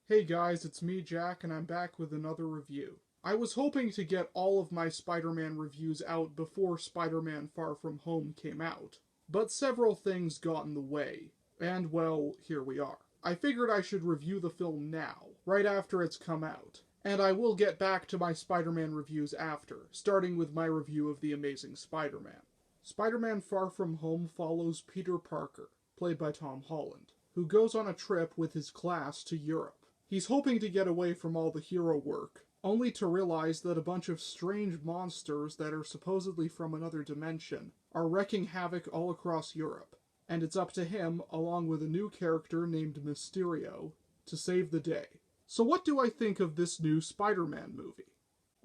Hey guys, it's me, Jack, and I'm back with another review. I was hoping to get all of my Spider-Man reviews out before Spider-Man Far From Home came out, but several things got in the way, and well, here we are. I figured I should review the film now, right after it's come out, and I will get back to my Spider-Man reviews after, starting with my review of The Amazing Spider-Man. Spider-Man Far From Home follows Peter Parker, played by Tom Holland, who goes on a trip with his class to Europe. He's hoping to get away from all the hero work, only to realize that a bunch of strange monsters that are supposedly from another dimension are wreaking havoc all across Europe, and it's up to him, along with a new character named Mysterio, to save the day. So what do I think of this new Spider-Man movie?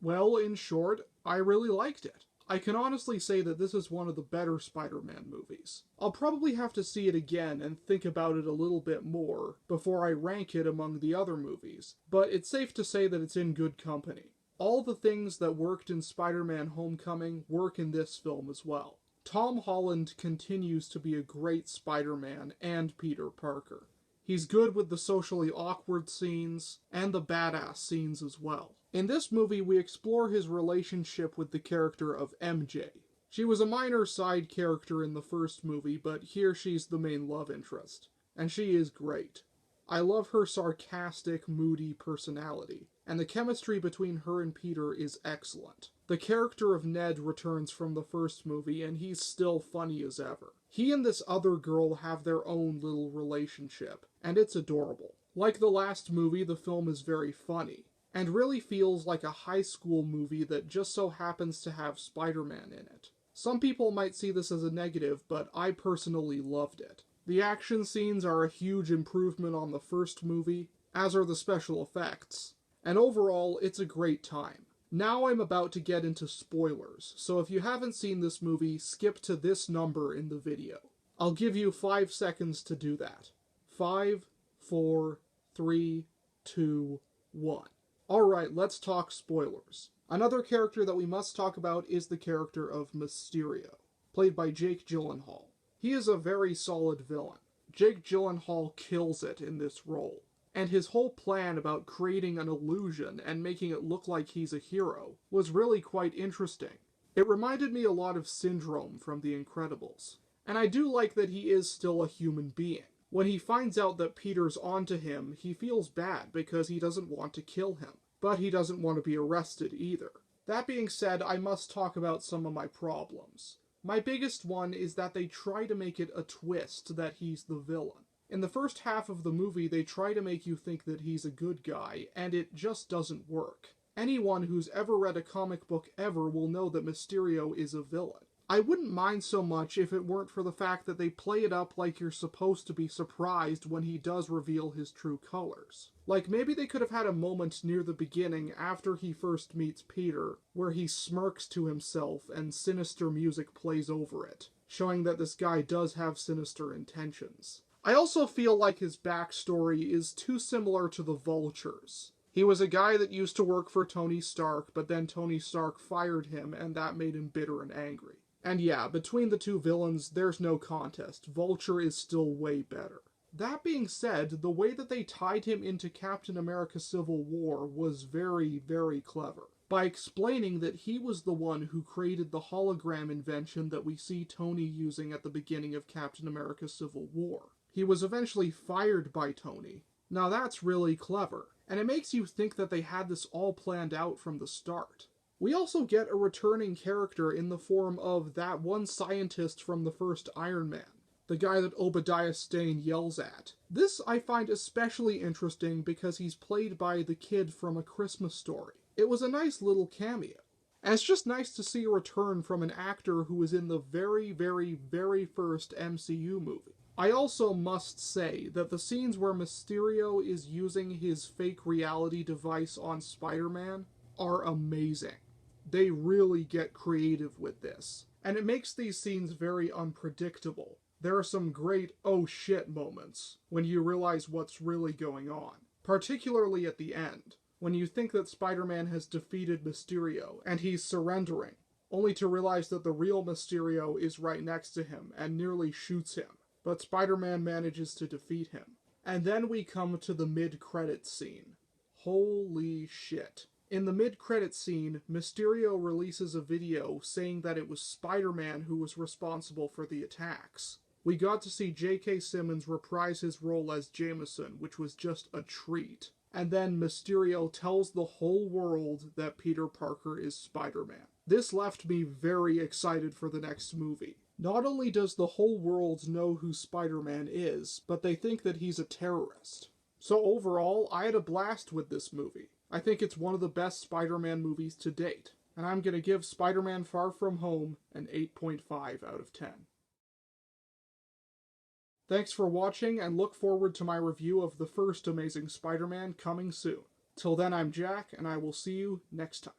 Well, in short, I really liked it. I can honestly say that this is one of the better Spider-Man movies. I'll probably have to see it again and think about it a little bit more before I rank it among the other movies, but it's safe to say that it's in good company. All the things that worked in Spider-Man Homecoming work in this film as well. Tom Holland continues to be a great Spider-Man and Peter Parker. He's good with the socially awkward scenes and the badass scenes as well. In this movie, we explore his relationship with the character of MJ. She was a minor side character in the first movie, but here she's the main love interest, and she is great. I love her sarcastic, moody personality, and the chemistry between her and Peter is excellent. The character of Ned returns from the first movie, and he's still funny as ever. He and this other girl have their own little relationship, and it's adorable. Like the last movie, the film is very funny, and really feels like a high school movie that just so happens to have Spider-Man in it. Some people might see this as a negative, but I personally loved it. The action scenes are a huge improvement on the first movie, as are the special effects, and overall, it's a great time. Now I'm about to get into spoilers, so if you haven't seen this movie, skip to this number in the video. I'll give you 5 seconds to do that. 5, 4, 3, 2, 1. Alright, let's talk spoilers. Another character that we must talk about is the character of Mysterio, played by Jake Gyllenhaal. He is a very solid villain. Jake Gyllenhaal kills it in this role. And his whole plan about creating an illusion and making it look like he's a hero was really quite interesting. It reminded me a lot of Syndrome from The Incredibles. And I do like that he is still a human being. When he finds out that Peter's onto him, he feels bad because he doesn't want to kill him. But he doesn't want to be arrested either. That being said, I must talk about some of my problems. My biggest one is that they try to make it a twist that he's the villain. In the first half of the movie, they try to make you think that he's a good guy, and it just doesn't work. Anyone who's ever read a comic book ever will know that Mysterio is a villain. I wouldn't mind so much if it weren't for the fact that they play it up like you're supposed to be surprised when he does reveal his true colors. Like, maybe they could have had a moment near the beginning after he first meets Peter, where he smirks to himself and sinister music plays over it, showing that this guy does have sinister intentions. I also feel like his backstory is too similar to the Vulture's. He was a guy that used to work for Tony Stark, but then Tony Stark fired him, and that made him bitter and angry. And yeah, between the two villains, there's no contest. Vulture is still way better. That being said, the way that they tied him into Captain America Civil War was very, very clever. By explaining that he was the one who created the hologram invention that we see Tony using at the beginning of Captain America Civil War. He was eventually fired by Tony. Now that's really clever, and it makes you think that they had this all planned out from the start. We also get a returning character in the form of that one scientist from the first Iron Man, the guy that Obadiah Stane yells at. This I find especially interesting because he's played by the kid from A Christmas Story. It was a nice little cameo. And it's just nice to see a return from an actor who was in the very, very, very first MCU movie. I also must say that the scenes where Mysterio is using his fake reality device on Spider-Man are amazing. They really get creative with this, and it makes these scenes very unpredictable. There are some great oh shit moments when you realize what's really going on, particularly at the end, when you think that Spider-Man has defeated Mysterio and he's surrendering, only to realize that the real Mysterio is right next to him and nearly shoots him, but Spider-Man manages to defeat him. And then we come to the mid-credits scene. Holy shit. In the mid-credits scene, Mysterio releases a video saying that it was Spider-Man who was responsible for the attacks. We got to see J.K. Simmons reprise his role as Jameson, which was just a treat. And then Mysterio tells the whole world that Peter Parker is Spider-Man. This left me very excited for the next movie. Not only does the whole world know who Spider-Man is, but they think that he's a terrorist. So overall, I had a blast with this movie. I think it's one of the best Spider-Man movies to date, and I'm gonna give Spider-Man Far From Home an 8.5 out of 10. Thanks for watching, and look forward to my review of the first Amazing Spider-Man coming soon. Till then, I'm Jack, and I will see you next time.